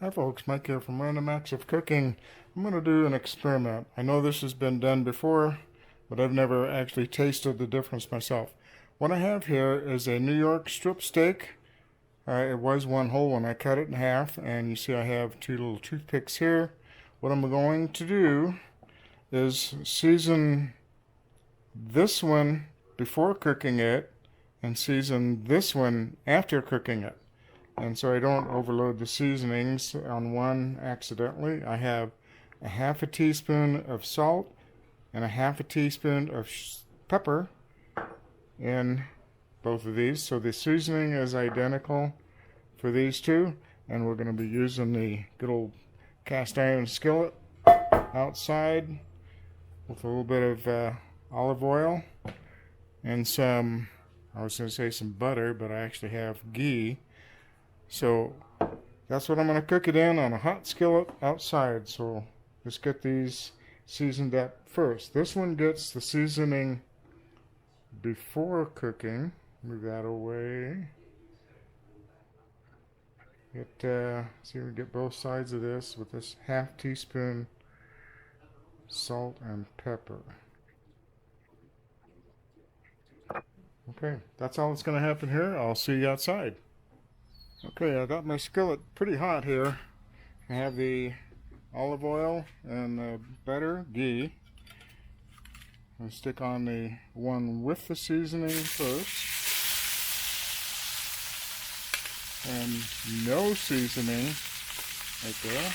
Hi folks, Mike here from Random Acts of Cooking. I'm going to do an experiment. I know this has been done before, but I've never actually tasted the difference myself. What I have here is a New York strip steak. It was one whole when I cut it in half, and you see I have two little toothpicks here. What I'm going to do is season this one before cooking it and season this one after cooking it. And so I don't overload the seasonings on one accidentally. I have a half a teaspoon of salt and a half a teaspoon of pepper in both of these. So the seasoning is identical for these two. And we're going to be using the good old cast iron skillet outside with a little bit of olive oil and some, I was going to say some butter, but I actually have ghee. So that's what I'm going to cook it in on a hot skillet outside. So let's get these seasoned up first. This one gets the seasoning before cooking. Move that away. See, we get both sides of this with this half teaspoon salt and pepper. Okay, that's all that's going to happen here. I'll see you outside. Okay, I got my skillet pretty hot here. I have the olive oil and the butter, ghee. I'll stick on the one with the seasoning first. And no seasoning right there.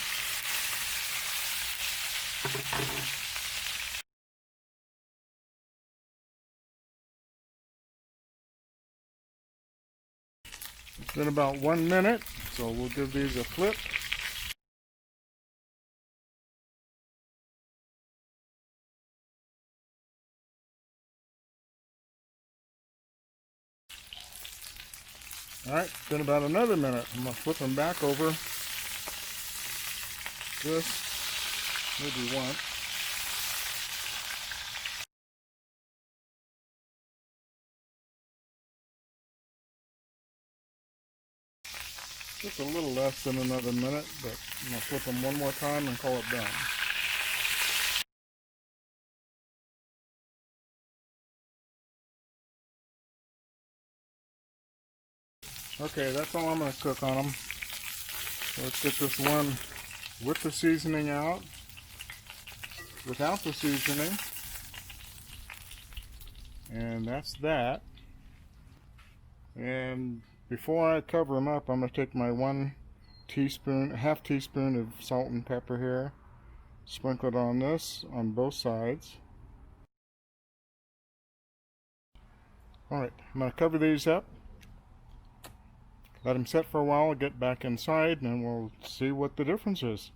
It's been about 1 minute, so we'll give these a flip. Alright, it's been about another minute. I'm going to flip them back over. This, maybe once. Just a little less than another minute, but I'm going to flip them one more time and call it done. Okay, that's all I'm going to cook on them. So let's get this one with the seasoning out, without the seasoning, and that's that. And before I cover them up, I'm going to take my half teaspoon of salt and pepper here, sprinkle it on this on both sides. Alright, I'm going to cover these up, let them set for a while, get back inside, and we'll see what the difference is.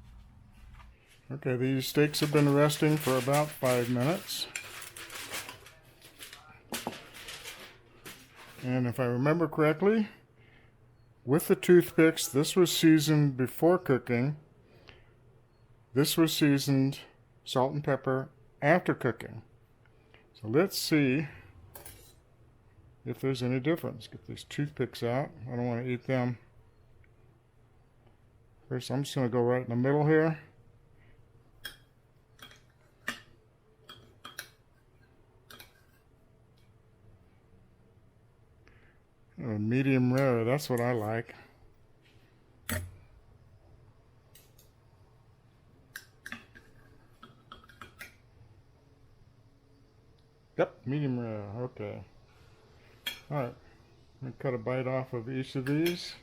Okay, these steaks have been resting for about 5 minutes. And if I remember correctly, with the toothpicks, this was seasoned before cooking. This was seasoned salt and pepper after cooking. So let's see if there's any difference. Get these toothpicks out. I don't want to eat them. First, I'm just going to go right in the middle here. Medium rare, that's what I like. Yep, medium rare, okay. Alright, I'm going to cut a bite off of each of these.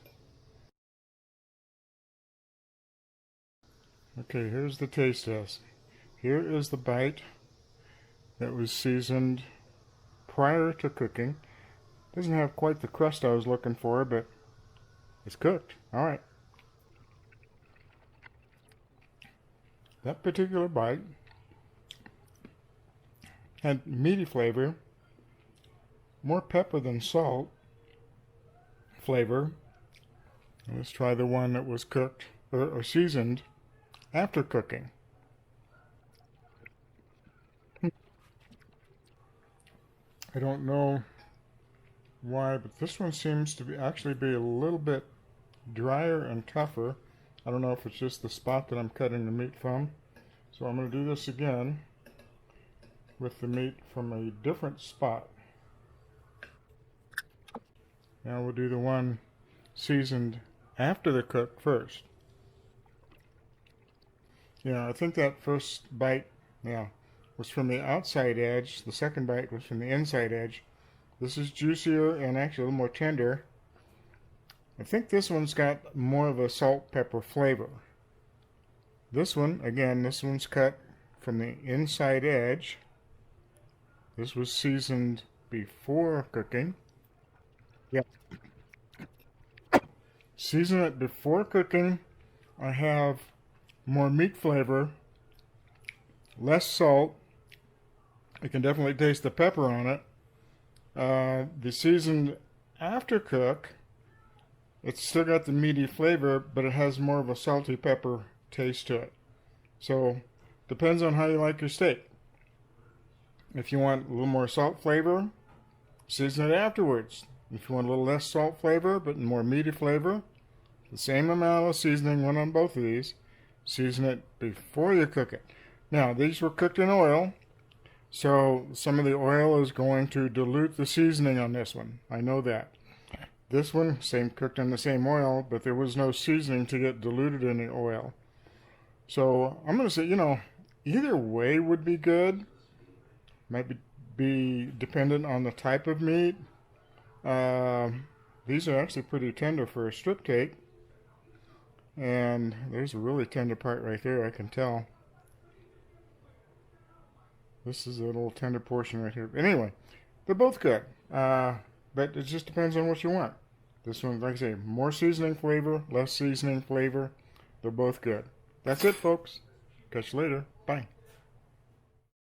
Okay, here's the taste test. Here is the bite that was seasoned prior to cooking. Doesn't have quite the crust I was looking for, but it's cooked. Alright. That particular bite had meaty flavor, more pepper than salt flavor. Let's try the one that was cooked or seasoned after cooking. I don't know why, but this one seems to actually be a little bit drier and tougher. I don't know if it's just the spot that I'm cutting the meat from. So I'm going to do this again with the meat from a different spot. Now we'll do the one seasoned after the cook first. Yeah, I think that first bite, was from the outside edge. The second bite was from the inside edge. This is juicier and actually a little more tender. I think this one's got more of a salt pepper flavor. This one, again, this one's cut from the inside edge. This was seasoned before cooking. Yeah. Season it before cooking. I have more meat flavor, less salt. You can definitely taste the pepper on it. The seasoned after cook, it's still got the meaty flavor, but it has more of a salty pepper taste to it. So, depends on how you like your steak. If you want a little more salt flavor, season it afterwards. If you want a little less salt flavor, but more meaty flavor, the same amount of seasoning went on both of these. Season it before you cook it. Now, these were cooked in oil, so some of the oil is going to dilute the seasoning on this one. I know that. This one, same cooked in the same oil, but there was no seasoning to get diluted in the oil. So I'm going to say, either way would be good. Might be dependent on the type of meat. These are actually pretty tender for a strip steak. And there's a really tender part right there, I can tell. This is a little tender portion right here. Anyway, they're both good. But it just depends on what you want. This one, like I say, more seasoning flavor, less seasoning flavor. They're both good. That's it, folks. Catch you later. Bye.